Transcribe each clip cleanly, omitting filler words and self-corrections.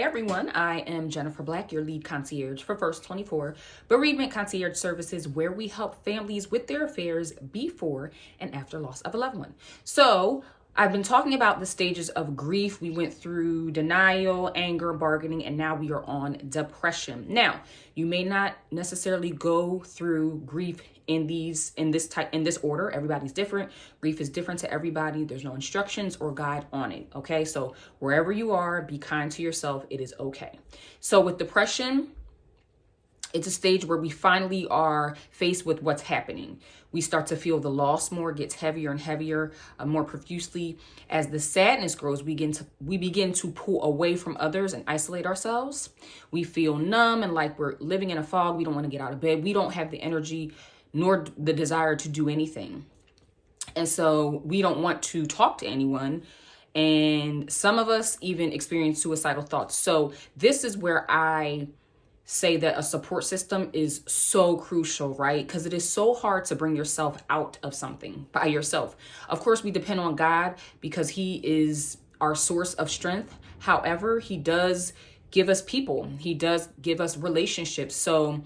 Hey everyone, I am Jennifer Black, your lead concierge for First 24 Bereavement Concierge Services, where we help families with their affairs before and after loss of a loved one. So, I've been talking about the stages of grief. We went through denial, anger, bargaining, and now we are on depression. Now, you may not necessarily go through grief in this order. Everybody's different. Grief is different to everybody. There's no instructions or guide on it. Okay, so wherever you are, be kind to yourself. It is okay. So with depression, it's a stage where we finally are faced with what's happening. We start to feel the loss more, gets heavier and heavier, more profusely. As the sadness grows, we begin to pull away from others and isolate ourselves. We feel numb and like we're living in a fog. We don't want to get out of bed. We don't have the energy nor the desire to do anything. And so we don't want to talk to anyone. And some of us even experience suicidal thoughts. So this is where I say that a support system is so crucial, right? Because it is so hard to bring yourself out of something by yourself. Of course, we depend on God because He is our source of strength. However, He does give us people. He does give us relationships. So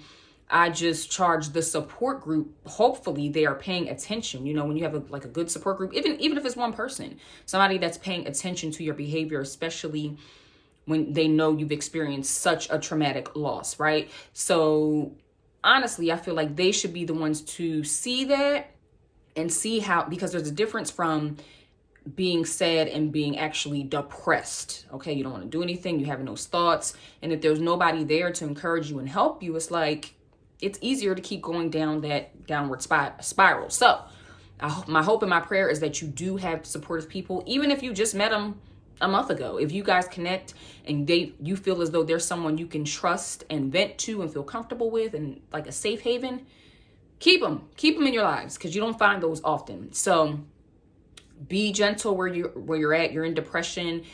I just charge the support group. Hopefully they are paying attention. You know, when you have a good support group, even if it's one person, somebody that's paying attention to your behavior, especially when they know you've experienced such a traumatic loss, right? So honestly, I feel like they should be the ones to see that and see how, because there's a difference from being sad and being actually depressed. Okay, you don't want to do anything, you have those thoughts, and if there's nobody there to encourage you and help you, it's like it's easier to keep going down that downward spiral. So my hope and my prayer is that you do have supportive people, even if you just met them a month ago. If you guys connect and you feel as though there's someone you can trust and vent to and feel comfortable with and like a safe haven, keep them in your lives, because you don't find those often. So be gentle where you're at. You're in depression.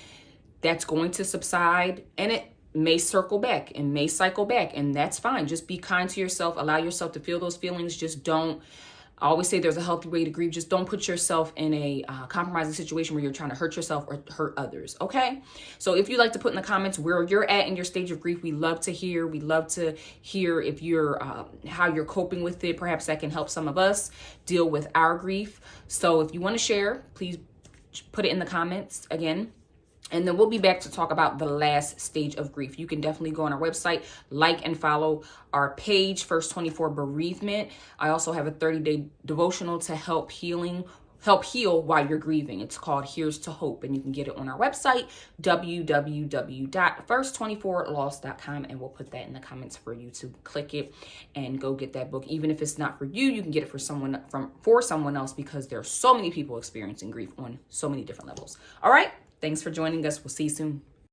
That's going to subside, and it may circle back and may cycle back, and that's fine. Just be kind to yourself. Allow yourself to feel those feelings. Just don't, I always say there's a healthy way to grieve. Just don't put yourself in a compromising situation where you're trying to hurt yourself or hurt others, okay? So if you'd like to put in the comments where you're at in your stage of grief, we love to hear. We love to hear if you're, how you're coping with it. Perhaps that can help some of us deal with our grief. So if you want to share, please put it in the comments again. And then we'll be back to talk about the last stage of grief. You can definitely go on our website, like and follow our page, First 24 Bereavement. I also have a 30-day devotional to help heal while you're grieving. It's called Here's to Hope, and you can get it on our website, www.first24loss.com, and we'll put that in the comments for you to click it and go get that book. Even if it's not for you, you can get it for someone else, because there are so many people experiencing grief on so many different levels. All right. Thanks for joining us. We'll see you soon.